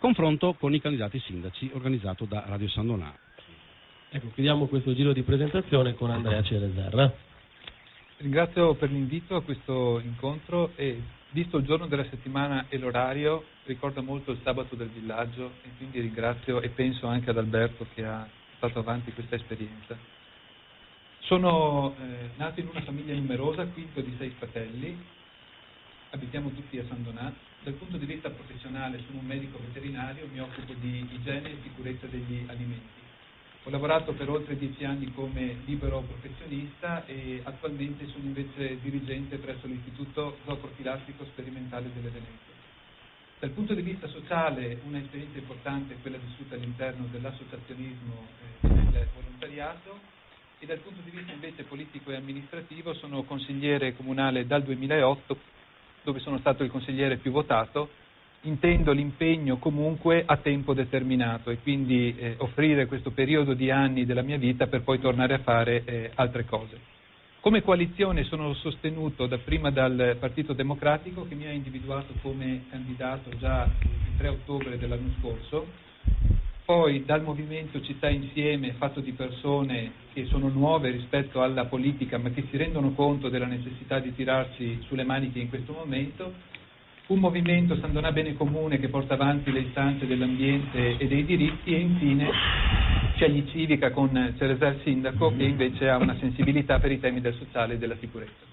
confronto con i candidati sindaci organizzato da Radio San Donà. Ecco, chiudiamo questo giro di presentazione con Andrea Cereser. Ringrazio per l'invito a questo incontro e visto il giorno della settimana e l'orario ricorda molto il sabato del villaggio e quindi ringrazio e penso anche ad Alberto che ha portato avanti questa esperienza. Sono nato in una famiglia numerosa, quinto di 6 fratelli, abitiamo tutti a San Donà. Dal punto di vista professionale sono un medico veterinario, mi occupo di igiene e sicurezza degli alimenti. Ho lavorato per oltre 10 anni come libero professionista e attualmente sono invece dirigente presso l'Istituto Zooprofilattico Sperimentale delle Venezie. Dal punto di vista sociale un'esperienza importante è quella vissuta all'interno dell'associazionismo e del volontariato e dal punto di vista invece politico e amministrativo sono consigliere comunale dal 2008 dove sono stato il consigliere più votato. Intendo l'impegno comunque a tempo determinato e quindi offrire questo periodo di anni della mia vita per poi tornare a fare altre cose. Come coalizione sono sostenuto dapprima dal Partito Democratico che mi ha individuato come candidato già il 3 ottobre dell'anno scorso, poi dal Movimento Città Insieme fatto di persone che sono nuove rispetto alla politica ma che si rendono conto della necessità di tirarsi sulle maniche in questo momento, un movimento San Donà Bene Comune che porta avanti le istanze dell'ambiente e dei diritti e infine Scegli Civica con Cereser Sindaco che invece ha una sensibilità per i temi del sociale e della sicurezza.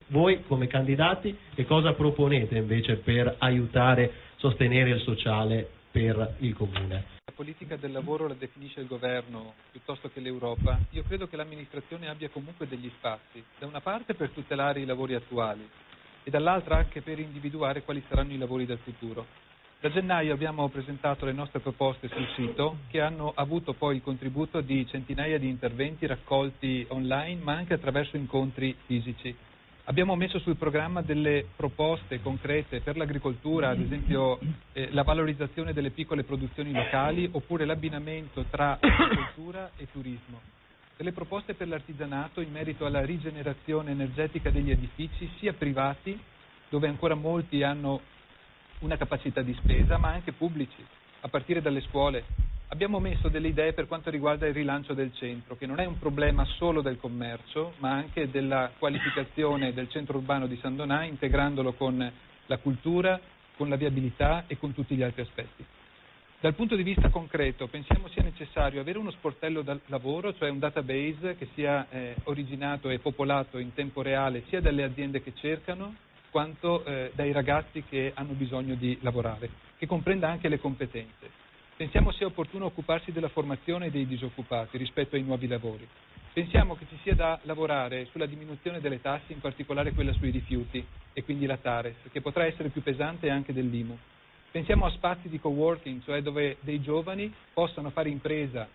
Voi come candidati che cosa proponete invece per aiutare, sostenere il sociale per il Comune? La politica del lavoro la definisce il governo piuttosto che l'Europa. Io credo che l'amministrazione abbia comunque degli spazi, da una parte per tutelare i lavori attuali e dall'altra anche per individuare quali saranno i lavori del futuro. Da gennaio abbiamo presentato le nostre proposte sul sito che hanno avuto poi il contributo di centinaia di interventi raccolti online ma anche attraverso incontri fisici. Abbiamo messo sul programma delle proposte concrete per l'agricoltura, ad esempio la valorizzazione delle piccole produzioni locali oppure l'abbinamento tra agricoltura e turismo. Delle proposte per l'artigianato in merito alla rigenerazione energetica degli edifici, sia privati, dove ancora molti hanno una capacità di spesa, ma anche pubblici, a partire dalle scuole. Abbiamo messo delle idee per quanto riguarda il rilancio del centro, che non è un problema solo del commercio, ma anche della qualificazione del centro urbano di San Donà, integrandolo con la cultura, con la viabilità e con tutti gli altri aspetti. Dal punto di vista concreto, pensiamo sia necessario avere uno sportello da lavoro, cioè un database che sia originato e popolato in tempo reale sia dalle aziende che cercano, quanto dai ragazzi che hanno bisogno di lavorare, che comprenda anche le competenze. Pensiamo sia opportuno occuparsi della formazione dei disoccupati rispetto ai nuovi lavori. Pensiamo che ci sia da lavorare sulla diminuzione delle tasse, in particolare quella sui rifiuti e quindi la Tares, che potrà essere più pesante anche dell'IMU. Pensiamo a spazi di coworking, cioè dove dei giovani possano fare impresa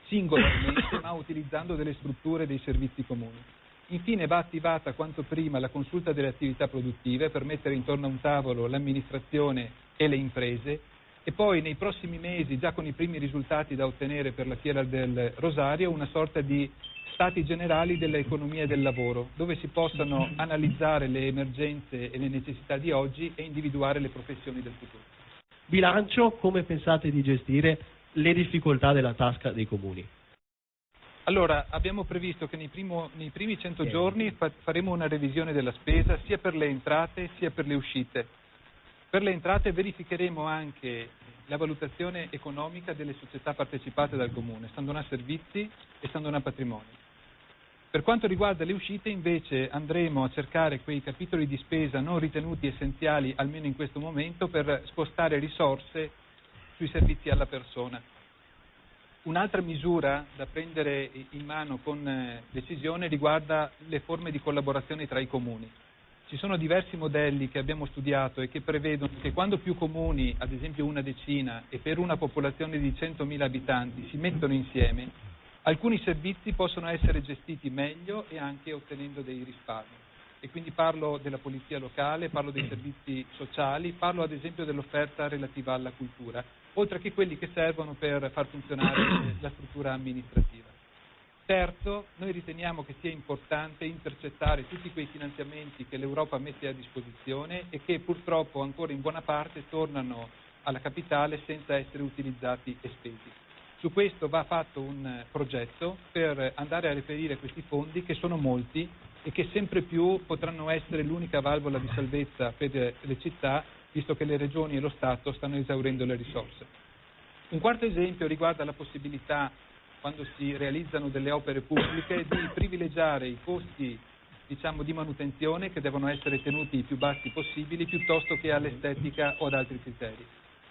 singolarmente ma utilizzando delle strutture e dei servizi comuni. Infine va attivata quanto prima la consulta delle attività produttive per mettere intorno a un tavolo l'amministrazione e le imprese e poi nei prossimi mesi, già con i primi risultati da ottenere per la Fiera del Rosario, una sorta di stati generali dell'economia e del lavoro, dove si possano analizzare le emergenze e le necessità di oggi e individuare le professioni del futuro. Bilancio, come pensate di gestire le difficoltà della tasca dei comuni? Allora, abbiamo previsto che nei primi 100 giorni faremo una revisione della spesa sia per le entrate sia per le uscite. Per le entrate verificheremo anche la valutazione economica delle società partecipate dal Comune, San Donà Servizi e San Donà Patrimonio. Per quanto riguarda le uscite invece andremo a cercare quei capitoli di spesa non ritenuti essenziali almeno in questo momento per spostare risorse sui servizi alla persona. Un'altra misura da prendere in mano con decisione riguarda le forme di collaborazione tra i comuni. Ci sono diversi modelli che abbiamo studiato e che prevedono che quando più comuni, ad esempio una decina, e per una popolazione di 100.000 abitanti si mettono insieme, alcuni servizi possono essere gestiti meglio e anche ottenendo dei risparmi. E quindi parlo della polizia locale, parlo dei servizi sociali, parlo ad esempio dell'offerta relativa alla cultura, oltre che quelli che servono per far funzionare la struttura amministrativa. Terzo, noi riteniamo che sia importante intercettare tutti quei finanziamenti che l'Europa mette a disposizione e che purtroppo ancora in buona parte tornano alla capitale senza essere utilizzati e spesi. Su questo va fatto un progetto per andare a reperire questi fondi, che sono molti e che sempre più potranno essere l'unica valvola di salvezza per le città, visto che le regioni e lo Stato stanno esaurendo le risorse. Un quarto esempio riguarda la possibilità, quando si realizzano delle opere pubbliche, di privilegiare i costi, di manutenzione, che devono essere tenuti i più bassi possibili, piuttosto che all'estetica o ad altri criteri.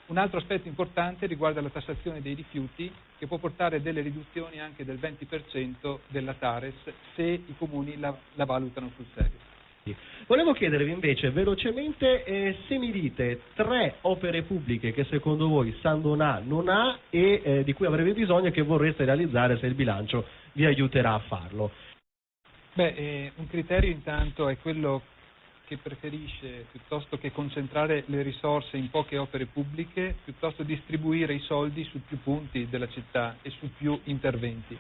Un altro aspetto importante riguarda la tassazione dei rifiuti, che può portare delle riduzioni anche del 20% della TARES se i comuni la valutano sul serio. Volevo chiedervi invece velocemente se mi dite 3 opere pubbliche che secondo voi San Donà non ha e di cui avrebbe bisogno e che vorreste realizzare se il bilancio vi aiuterà a farlo. Un criterio intanto è quello che preferisce, piuttosto che concentrare le risorse in poche opere pubbliche, piuttosto distribuire i soldi su più punti della città e su più interventi.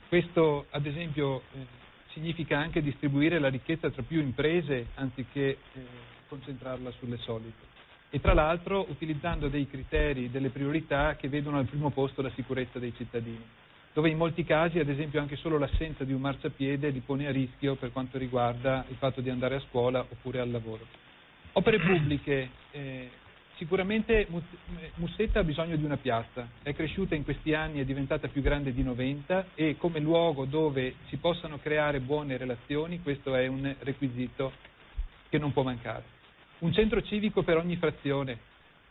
Questo, ad esempio, significa anche distribuire la ricchezza tra più imprese anziché concentrarla sulle solite. E tra l'altro utilizzando dei criteri, delle priorità che vedono al primo posto la sicurezza dei cittadini, dove in molti casi, ad esempio, anche solo l'assenza di un marciapiede li pone a rischio per quanto riguarda il fatto di andare a scuola oppure al lavoro. Opere pubbliche. Sicuramente Mussetta ha bisogno di una piazza, è cresciuta in questi anni, è diventata più grande di 90 e come luogo dove si possano creare buone relazioni, questo è un requisito che non può mancare. Un centro civico per ogni frazione,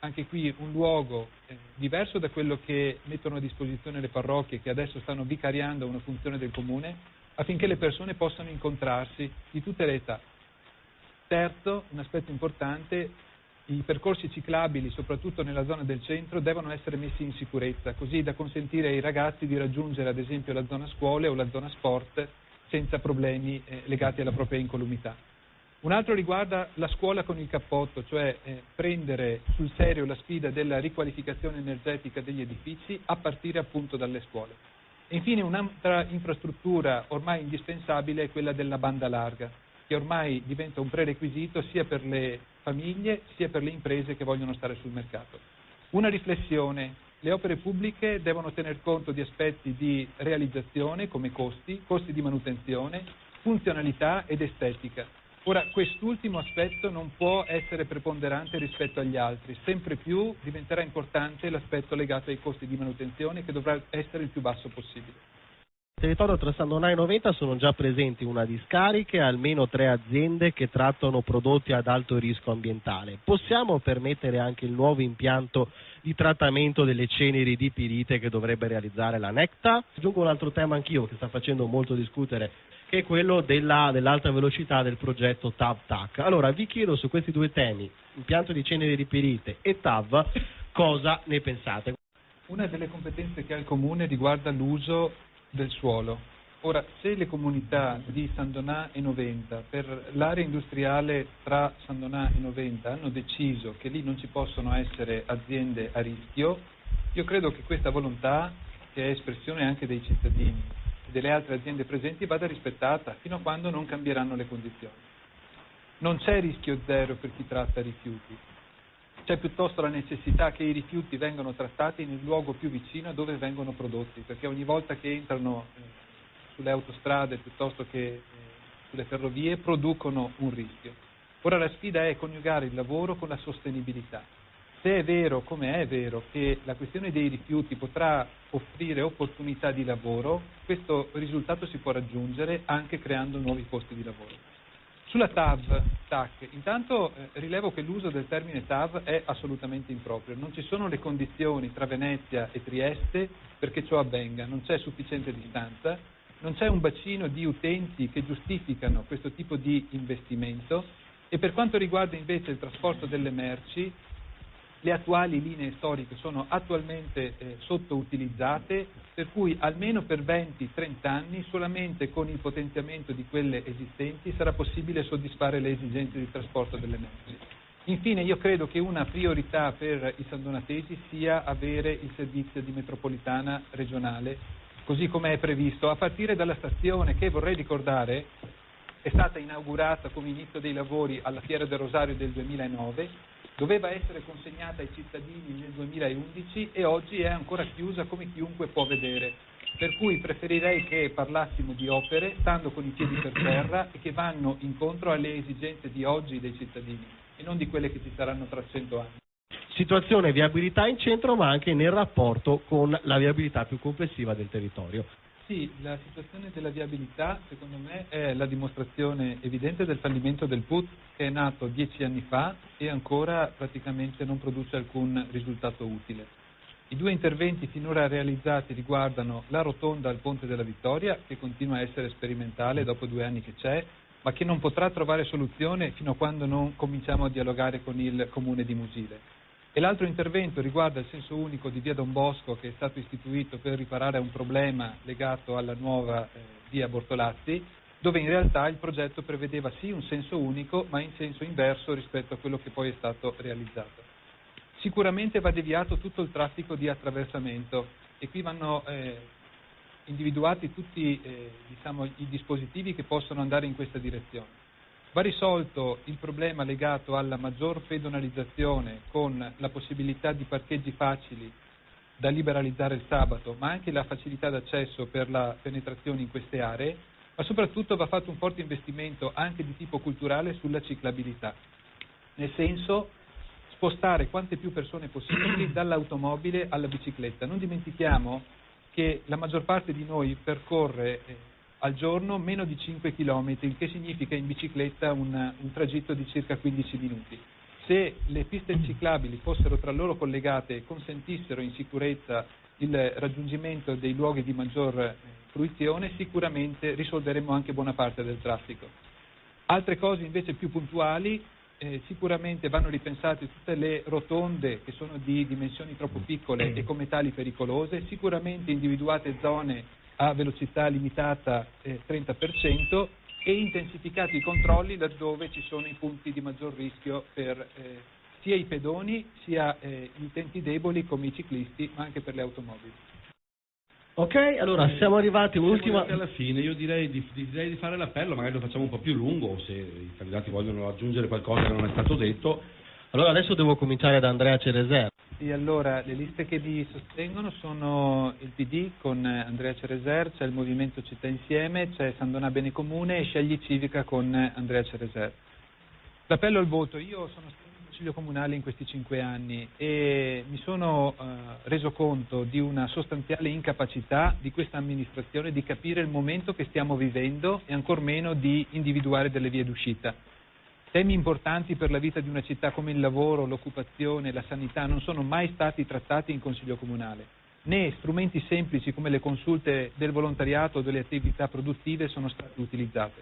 anche qui un luogo diverso da quello che mettono a disposizione le parrocchie, che adesso stanno vicariando una funzione del comune, affinché le persone possano incontrarsi di tutte le età. Terzo, un aspetto importante: i percorsi ciclabili, soprattutto nella zona del centro, devono essere messi in sicurezza, così da consentire ai ragazzi di raggiungere ad esempio la zona scuole o la zona sport senza problemi legati alla propria incolumità. Un altro riguarda la scuola con il cappotto, cioè prendere sul serio la sfida della riqualificazione energetica degli edifici a partire appunto dalle scuole. E infine un'altra infrastruttura ormai indispensabile è quella della banda larga, che ormai diventa un prerequisito sia per le famiglie sia per le imprese che vogliono stare sul mercato. Una riflessione: le opere pubbliche devono tener conto di aspetti di realizzazione come costi di manutenzione, funzionalità ed estetica. Ora, quest'ultimo aspetto non può essere preponderante rispetto agli altri, sempre più diventerà importante l'aspetto legato ai costi di manutenzione, che dovrà essere il più basso possibile. Nel territorio tra San Donà e Noventa sono già presenti una discarica e almeno 3 aziende che trattano prodotti ad alto rischio ambientale. Possiamo permettere anche il nuovo impianto di trattamento delle ceneri di pirite che dovrebbe realizzare la Necta? Aggiungo un altro tema anch'io che sta facendo molto discutere, che è quello dell'alta velocità del progetto TAV-TAC. Allora vi chiedo su questi 2 temi, impianto di ceneri di pirite e TAV, cosa ne pensate? Una delle competenze che ha il Comune riguarda l'uso del suolo. Ora, se le comunità di San Donà e Noventa, per l'area industriale tra San Donà e Noventa, hanno deciso che lì non ci possono essere aziende a rischio, io credo che questa volontà, che è espressione anche dei cittadini e delle altre aziende presenti, vada rispettata fino a quando non cambieranno le condizioni. Non c'è rischio zero per chi tratta rifiuti. C'è piuttosto la necessità che i rifiuti vengano trattati nel luogo più vicino a dove vengono prodotti, perché ogni volta che entrano sulle autostrade piuttosto che sulle ferrovie producono un rischio. Ora la sfida è coniugare il lavoro con la sostenibilità. Se è vero, come è vero, che la questione dei rifiuti potrà offrire opportunità di lavoro, questo risultato si può raggiungere anche creando nuovi posti di lavoro. Sulla TAV-TAC, intanto rilevo che l'uso del termine TAV è assolutamente improprio. Non ci sono le condizioni tra Venezia e Trieste perché ciò avvenga, non c'è sufficiente distanza, non c'è un bacino di utenti che giustificano questo tipo di investimento e per quanto riguarda invece il trasporto delle merci, le attuali linee storiche sono attualmente sottoutilizzate, per cui almeno per 20-30 anni solamente con il potenziamento di quelle esistenti sarà possibile soddisfare le esigenze di trasporto delle merci. Infine io credo che una priorità per i sandonatesi sia avere il servizio di metropolitana regionale così come è previsto, a partire dalla stazione che, vorrei ricordare, è stata inaugurata come inizio dei lavori alla Fiera del Rosario del 2009, doveva essere consegnata ai cittadini nel 2011 e oggi è ancora chiusa come chiunque può vedere. Per cui preferirei che parlassimo di opere stando con i piedi per terra e che vanno incontro alle esigenze di oggi dei cittadini e non di quelle che ci saranno tra 100 anni. Situazione viabilità in centro, ma anche nel rapporto con la viabilità più complessiva del territorio. Sì, la situazione della viabilità secondo me è la dimostrazione evidente del fallimento del PUT, che è nato 10 anni fa e ancora praticamente non produce alcun risultato utile. I due interventi finora realizzati riguardano la rotonda al Ponte della Vittoria, che continua a essere sperimentale dopo 2 anni che c'è, ma che non potrà trovare soluzione fino a quando non cominciamo a dialogare con il Comune di Musile. E l'altro intervento riguarda il senso unico di via Don Bosco, che è stato istituito per riparare a un problema legato alla nuova via Bortolazzi, dove in realtà il progetto prevedeva sì un senso unico, ma in senso inverso rispetto a quello che poi è stato realizzato. Sicuramente va deviato tutto il traffico di attraversamento e qui vanno individuati tutti i dispositivi che possono andare in questa direzione. Va risolto il problema legato alla maggior pedonalizzazione con la possibilità di parcheggi facili da liberalizzare il sabato, ma anche la facilità d'accesso per la penetrazione in queste aree, ma soprattutto va fatto un forte investimento anche di tipo culturale sulla ciclabilità, nel senso spostare quante più persone possibili dall'automobile alla bicicletta. Non dimentichiamo che la maggior parte di noi percorre al giorno meno di 5 km, il che significa in bicicletta un tragitto di circa 15 minuti. Se le piste ciclabili fossero tra loro collegate e consentissero in sicurezza il raggiungimento dei luoghi di maggior fruizione, sicuramente risolveremmo anche buona parte del traffico. Altre cose invece più puntuali, sicuramente vanno ripensate tutte le rotonde che sono di dimensioni troppo piccole e come tali pericolose, sicuramente individuate zone a velocità limitata 30% e intensificati i controlli laddove ci sono i punti di maggior rischio per sia i pedoni sia gli utenti deboli come i ciclisti, ma anche per le automobili. Ok, allora siamo arrivati un'ultima... Alla fine io direi di fare l'appello, magari lo facciamo un po' più lungo, se i candidati vogliono aggiungere qualcosa che non è stato detto. Allora adesso devo cominciare da Andrea Cereser. Sì, allora le liste che vi sostengono sono il PD con Andrea Cereser, c'è il Movimento Città Insieme, c'è Sandona Bene Comune e Scegli Civica con Andrea Cereser. L'appello al voto, io sono stato in Consiglio Comunale in questi 5 anni e mi sono reso conto di una sostanziale incapacità di questa amministrazione di capire il momento che stiamo vivendo e ancor meno di individuare delle vie d'uscita. Temi importanti per la vita di una città come il lavoro, l'occupazione, la sanità non sono mai stati trattati in Consiglio Comunale, né strumenti semplici come le consulte del volontariato o delle attività produttive sono stati utilizzate.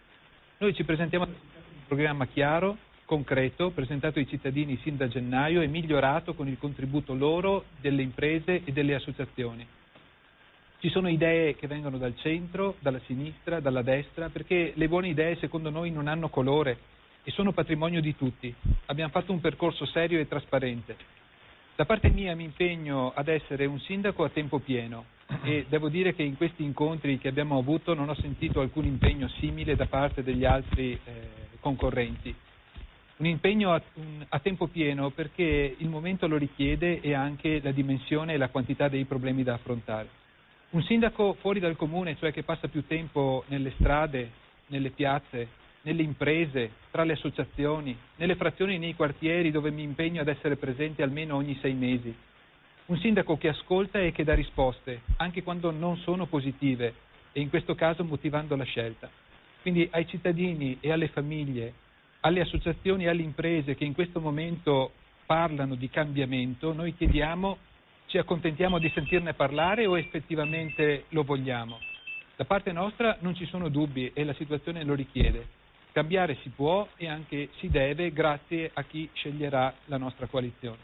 Noi ci presentiamo con un programma chiaro, concreto, presentato ai cittadini sin da gennaio e migliorato con il contributo loro, delle imprese e delle associazioni. Ci sono idee che vengono dal centro, dalla sinistra, dalla destra, perché le buone idee secondo noi non hanno colore e sono patrimonio di tutti. Abbiamo fatto un percorso serio e trasparente. Da parte mia mi impegno ad essere un sindaco a tempo pieno e devo dire che in questi incontri che abbiamo avuto non ho sentito alcun impegno simile da parte degli altri concorrenti. Un impegno a tempo pieno perché il momento lo richiede e anche la dimensione e la quantità dei problemi da affrontare. Un sindaco fuori dal comune, cioè che passa più tempo nelle strade, nelle piazze, nelle imprese, tra le associazioni, nelle frazioni e nei quartieri dove mi impegno ad essere presente almeno ogni 6 mesi. Un sindaco che ascolta e che dà risposte, anche quando non sono positive, e in questo caso motivando la scelta. Quindi ai cittadini e alle famiglie, alle associazioni e alle imprese che in questo momento parlano di cambiamento, noi chiediamo: ci accontentiamo di sentirne parlare o effettivamente lo vogliamo? Da parte nostra non ci sono dubbi e la situazione lo richiede. Cambiare si può e anche si deve grazie a chi sceglierà la nostra coalizione.